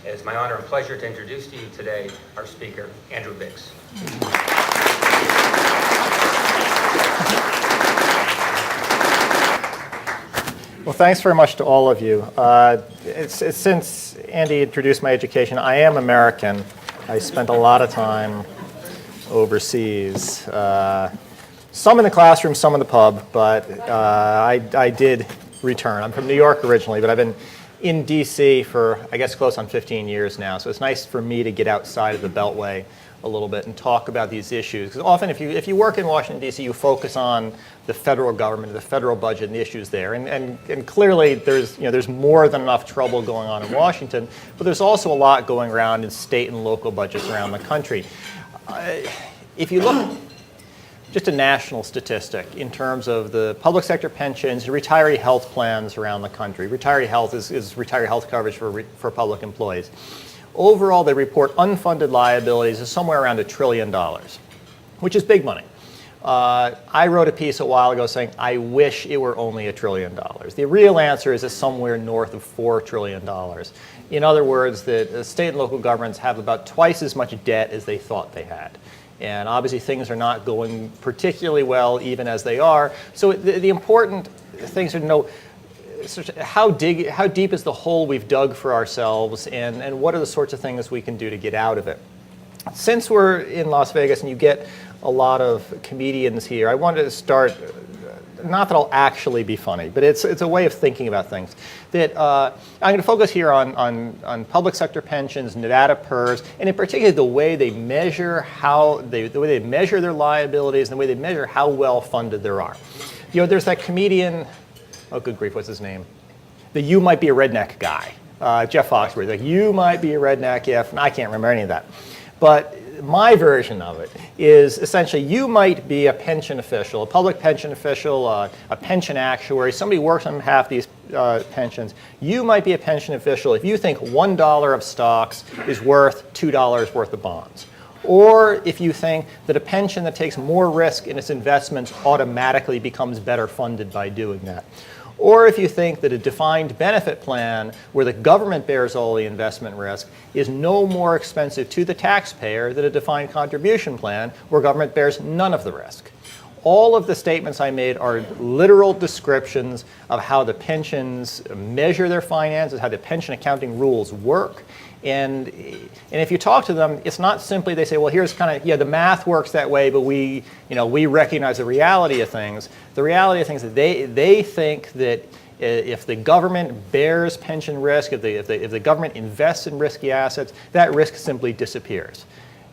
It is my honor and pleasure to introduce to you today our speaker, Andrew Biggs. Well, thanks very much to all of you. Since Andy introduced my education, I am American. I spent a lot of time overseas. Some in the classroom, some in the pub, but I did return. I'm from New York originally, but I've been in D.C. for, I guess, close on 15 years now. So it's nice for me to get outside of the Beltway a little bit and talk about these issues. Because often if you work in Washington, D.C., you focus on the federal government, the federal budget, and the issues there. And clearly there's more than enough trouble going on in Washington, but there's also a lot going around in state and local budgets around the country. If you look just a national statistic in terms of the public sector pensions, retiree health plans around the country. Retiree health is retiree health coverage for public employees. Overall, they report unfunded liabilities of somewhere around $1 trillion, which is big money. I wrote a piece a while ago saying, I wish it were only $1 trillion. The real answer is it's somewhere north of $4 trillion. In other words, the state and local governments have about twice as much debt as they thought they had. And obviously things are not going particularly well even as they are. So the important things are to know how deep is the hole we've dug for ourselves, and what are the sorts of things we can do to get out of it. Since we're in Las Vegas and you get a lot of comedians here, I wanted to start, not that I'll actually be funny, but it's a way of thinking about things. That I'm going to focus here on public sector pensions, Nevada PERS, and in particular the way they measure the way they measure their liabilities and the way they measure how well funded they are. You know, there's that comedian, oh good grief, what's his name? The "you might be a redneck" guy, Jeff Foxworthy. Like, you might be a redneck if, and I can't remember any of that. But my version of it is essentially you might be a pension official, a public pension official, a pension actuary, somebody who works on half these pensions. You might be a pension official if you think $1 of stocks is worth $2 worth of bonds. Or if you think that a pension that takes more risk in its investments automatically becomes better funded by doing that. Or if you think that a defined benefit plan where the government bears all the investment risk is no more expensive to the taxpayer than a defined contribution plan where government bears none of the risk. All of the statements I made are literal descriptions of how the pensions measure their finances, how the pension accounting rules work. And if you talk to them, it's not simply they say, well, here's kind of, yeah, the math works that way, but we recognize the reality of things. The reality of things is that they think that if the government bears pension risk, if the government invests in risky assets, that risk simply disappears.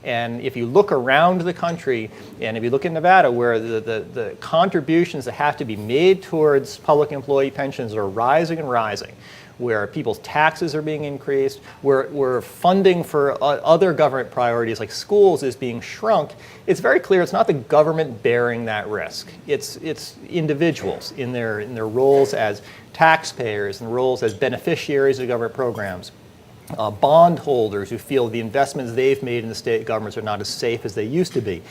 And if you look around the country, and if you look in Nevada, where the contributions that have to be made towards public employee pensions are rising and rising, where people's taxes are being increased, where funding for other government priorities like schools is being shrunk, it's very clear it's not the government bearing that risk. It's individuals in their roles as taxpayers and roles as beneficiaries of government programs. Bondholders who feel the investments they've made in the state governments are not as safe as they used to be.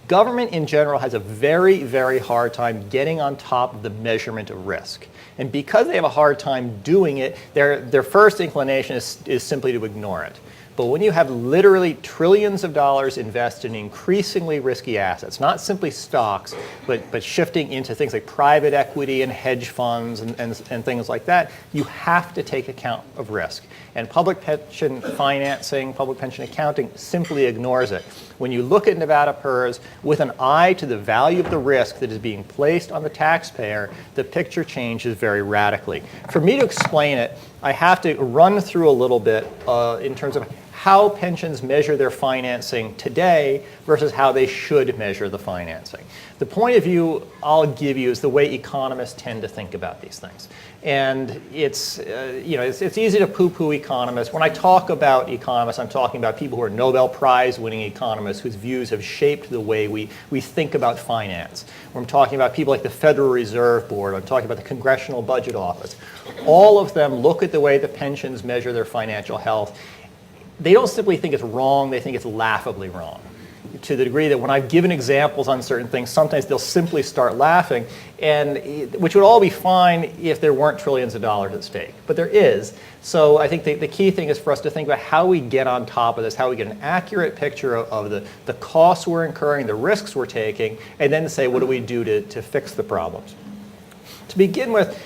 Government in general has a very, very hard time getting on top of the measurement of risk. And because they have a hard time doing it, their first inclination is simply to ignore it. But when you have literally trillions of dollars invested in increasingly risky assets, not simply stocks, but shifting into things like private equity and hedge funds and things like that, you have to take account of risk. And public pension financing, public pension accounting simply ignores it. When you look at Nevada PERS with an eye to the value of the risk that is being placed on the taxpayer, the picture changes very radically. For me to explain it, I have to run through a little bit in terms of how pensions measure their financing today versus how they should measure the financing. The point of view I'll give you is the way economists tend to think about these things. And it's easy to poo-poo economists. When I talk about economists, I'm talking about people who are Nobel Prize-winning economists whose views have shaped the way we think about finance. When I'm talking about people like the Federal Reserve Board, I'm talking about the Congressional Budget Office. All of them look at the way the pensions measure their financial health. They don't simply think it's wrong, they think it's laughably wrong. to the degree that when I've given examples on certain things, sometimes they'll simply start laughing, which would all be fine if there weren't trillions of dollars at stake. But there is. So I think the key thing is for us to think about how we get on top of this, how we get an accurate picture of the costs we're incurring, the risks we're taking, and then say, what do we do to fix the problems? To begin with,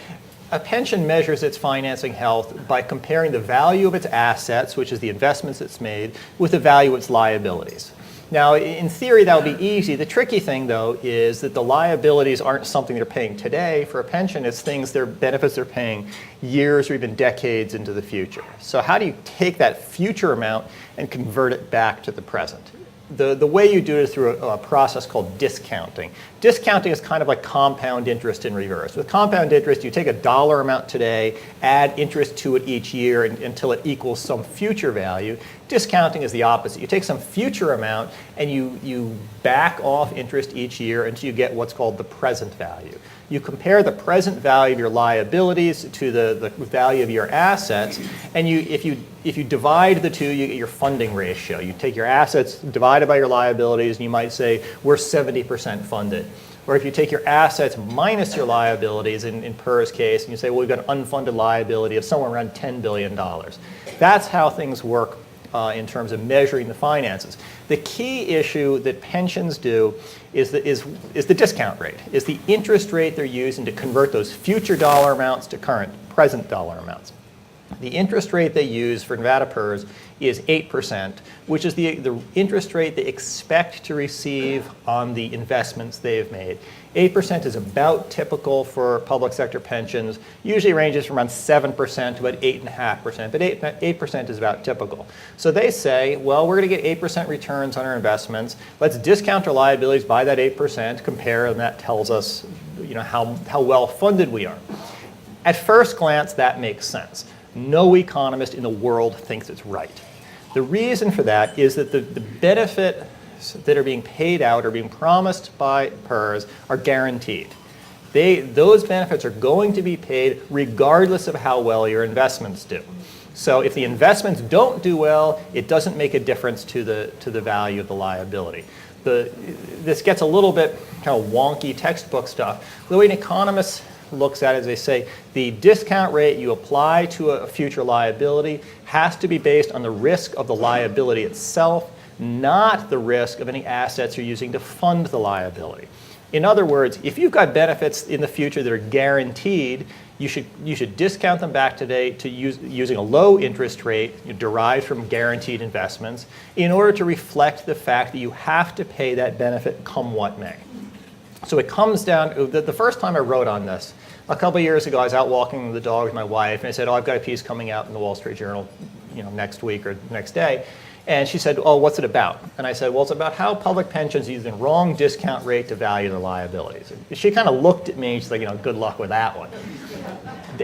a pension measures its financing health by comparing the value of its assets, which is the investments it's made, with the value of its liabilities. Now, in theory, that would be easy. The tricky thing, though, is that the liabilities aren't something they're paying today for a pension. It's benefits they're paying years or even decades into the future. So how do you take that future amount and convert it back to the present? The way you do it is through a process called discounting. Discounting is kind of like compound interest in reverse. With compound interest, you take a dollar amount today, add interest to it each year until it equals some future value. Discounting is the opposite. You take some future amount and you back off interest each year until you get what's called the present value. You compare the present value of your liabilities to the value of your assets, and if you divide the two, you get your funding ratio. You take your assets divided by your liabilities, and you might say, we're 70% funded. Or if you take your assets minus your liabilities, in PER's case, and you say, well, we've got an unfunded liability of somewhere around $10 billion. That's how things work in terms of measuring the finances. The key issue that pensions do is the discount rate, is the interest rate they're using to convert those future dollar amounts to present dollar amounts. The interest rate they use for Nevada PERS is 8%, which is the interest rate they expect to receive on the investments they've made. 8% is about typical for public sector pensions, usually ranges from around 7% to about 8.5%, but 8% is about typical. So they say, well, we're going to get 8% returns on our investments. Let's discount our liabilities by that 8%, compare, and that tells us how well funded we are. At first glance, that makes sense. No economist in the world thinks it's right. The reason for that is that the benefits that are being paid out or being promised by PERS are guaranteed. Those benefits are going to be paid regardless of how well your investments do. So if the investments don't do well, it doesn't make a difference to the value of the liability. This gets a little bit kind of wonky textbook stuff. The way an economist looks at it is they say the discount rate you apply to a future liability has to be based on the risk of the liability itself, not the risk of any assets you're using to fund the liability. In other words, if you've got benefits in the future that are guaranteed, you should discount them back today to using a low interest rate derived from guaranteed investments in order to reflect the fact that you have to pay that benefit come what may. So it comes down to the first time I wrote on this, a couple of years ago, I was out walking the dog with my wife, and I said, oh, I've got a piece coming out in the Wall Street Journal next week or next day. And she said, oh, what's it about? And I said, well, it's about how public pensions use the wrong discount rate to value their liabilities. And she kind of looked at me, and she's like, good luck with that one.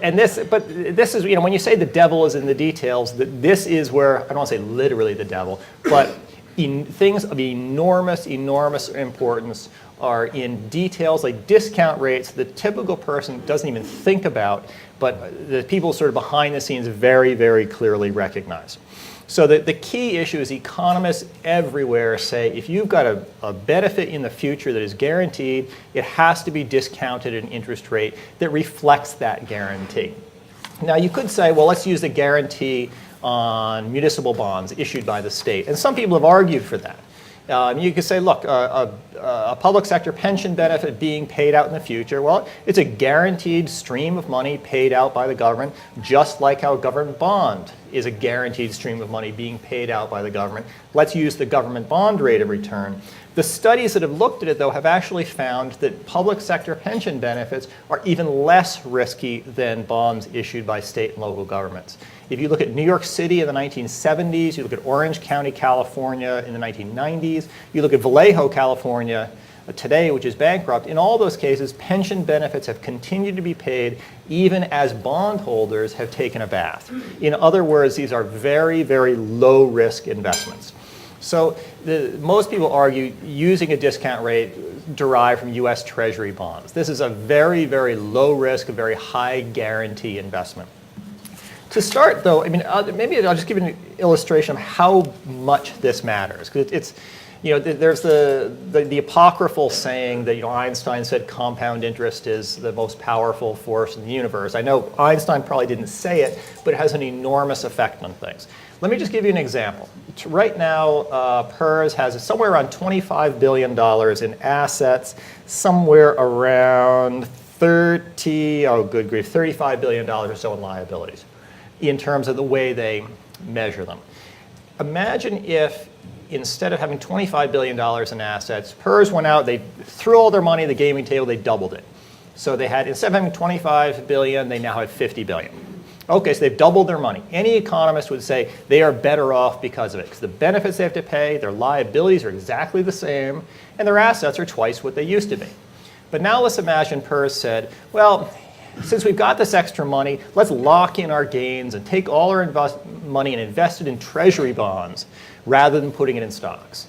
And this is, when you say the devil is in the details, this is where, I don't want to say literally the devil, but things of enormous importance are in details like discount rates the typical person doesn't even think about, but the people sort of behind the scenes very, very clearly recognize. So the key issue is economists everywhere say if you've got a benefit in the future that is guaranteed, it has to be discounted at an interest rate that reflects that guarantee. Now you could say, well, let's use the guarantee on municipal bonds issued by the state. And some people have argued for that. You could say, look, a public sector pension benefit being paid out in the future, well, it's a guaranteed stream of money paid out by the government, just like how a government bond is a guaranteed stream of money being paid out by the government. Let's use the government bond rate of return. The studies that have looked at it, though, have actually found that public sector pension benefits are even less risky than bonds issued by state and local governments. If you look at New York City in the 1970s, you look at Orange County, California in the 1990s, you look at Vallejo, California today, which is bankrupt, in all those cases, pension benefits have continued to be paid even as bondholders have taken a bath. In other words, these are very, very low-risk investments. So most people argue using a discount rate derived from U.S. Treasury bonds. This is a very, very low risk, a very high guarantee investment. To start, though, maybe I'll just give you an illustration of how much this matters. Because There's the apocryphal saying that Einstein said compound interest is the most powerful force in the universe. I know Einstein probably didn't say it, but it has an enormous effect on things. Let me just give you an example. Right now, PERS has somewhere around $25 billion in assets, somewhere around $35 billion or so in liabilities in terms of the way they measure them. Imagine if instead of having $25 billion in assets, PERS went out, they threw all their money at the gaming table, they doubled it. So they had, instead of having $25 billion, they now have $50 billion. Okay, so they've doubled their money. Any economist would say they are better off because of it, because the benefits they have to pay, their liabilities are exactly the same, and their assets are twice what they used to be. But now let's imagine PERS said, well, since we've got this extra money, let's lock in our gains and take all our money and invest it in treasury bonds rather than putting it in stocks.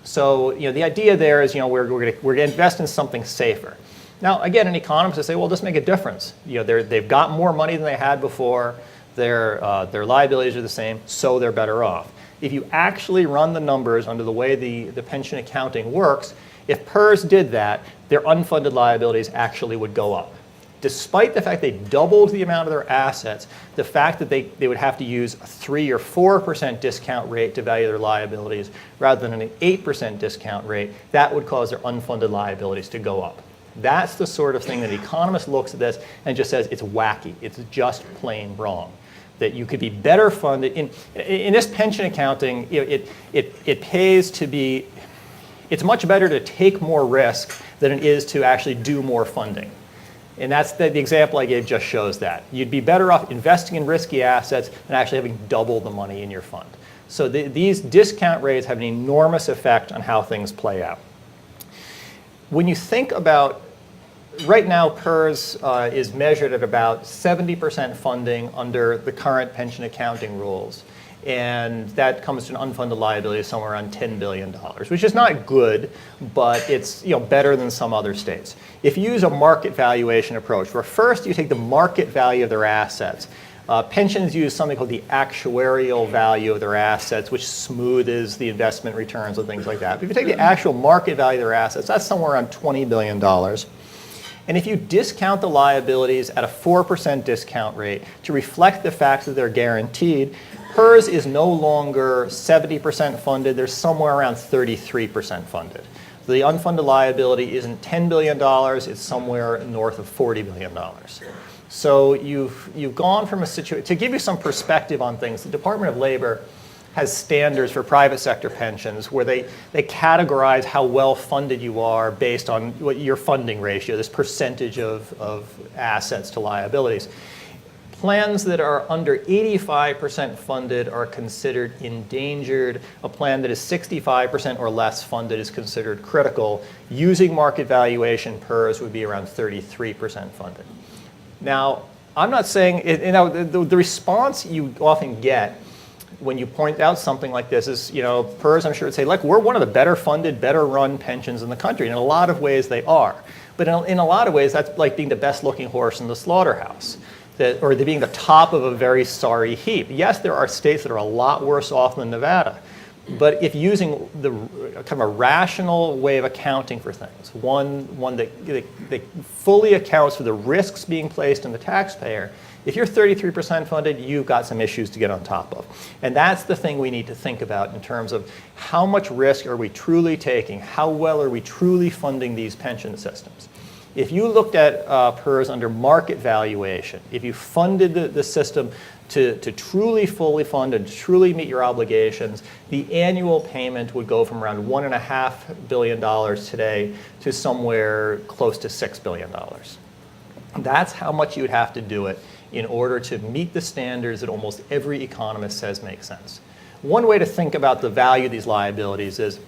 So the idea there is we're going to invest in something safer. Now, again, an economist would say, well, just make a difference. They've got more money than they had before. Their liabilities are the same, so they're better off. If you actually run the numbers under the way the pension accounting works, if PERS did that, their unfunded liabilities actually would go up. Despite the fact they doubled the amount of their assets, the fact that they would have to use a 3 or 4% discount rate to value their liabilities rather than an 8% discount rate, that would cause their unfunded liabilities to go up. That's the sort of thing that an economist looks at this and just says it's wacky. It's just plain wrong. That you could be better funded. In this pension accounting, it pays to be, it's much better to take more risk than it is to actually do more funding. And that's the example I gave just shows that. You'd be better off investing in risky assets than actually having double the money in your fund. So these discount rates have an enormous effect on how things play out. When you think about, right now PERS is measured at about 70% funding under the current pension accounting rules. And that comes to an unfunded liability of somewhere around $10 billion, which is not good, but it's better than some other states. If you use a market valuation approach, where first you take the market value of their assets, pensions use something called the actuarial value of their assets, which smoothes the investment returns and things like that. But if you take the actual market value of their assets, that's somewhere around $20 billion. And if you discount the liabilities at a 4% discount rate to reflect the fact that they're guaranteed, PERS is no longer 70% funded, they're somewhere around 33% funded. So the unfunded liability isn't $10 billion, it's somewhere north of $40 billion. So you've gone from a situation, to give you some perspective on things, the Department of Labor has standards for private sector pensions where they categorize how well funded you are based on what your funding ratio, this percentage of assets to liabilities. Plans that are under 85% funded are considered endangered. A plan that is 65% or less funded is considered critical. Using market valuation, PERS would be around 33% funded. Now, I'm not saying, the response you often get when you point out something like this is, PERS, I'm sure, would say, look, we're one of the better funded, better run pensions in the country. And in a lot of ways, they are. But in a lot of ways, that's like being the best looking horse in the slaughterhouse. Or being the top of a very sorry heap. Yes, there are states that are a lot worse off than Nevada. But if using the kind of a rational way of accounting for things, one that fully accounts for the risks being placed on the taxpayer, if you're 33% funded, you've got some issues to get on top of. And that's the thing we need to think about in terms of how much risk are we truly taking? How well are we truly funding these pension systems? If you looked at PERS under market valuation, if you funded the system to truly fully fund and truly meet your obligations, the annual payment would go from around $1.5 billion today to somewhere close to $6 billion. That's how much you would have to do it in order to meet the standards that almost every economist says make sense. One way to think about the value of these liabilities is,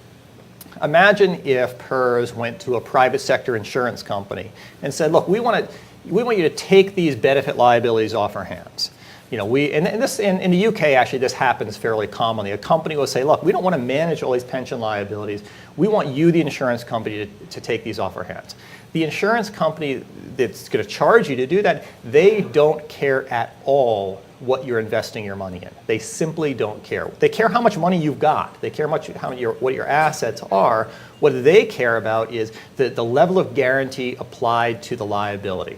imagine if PERS went to a private sector insurance company and said, look, we want you to take these benefit liabilities off our hands. In the UK, actually, this happens fairly commonly. A company will say, look, we don't want to manage all these pension liabilities. We want you, the insurance company, to take these off our hands. The insurance company that's going to charge you to do that, they don't care at all what you're investing your money in. They simply don't care. They care how much money you've got. They care what your assets are. What they care about is the level of guarantee applied to the liability.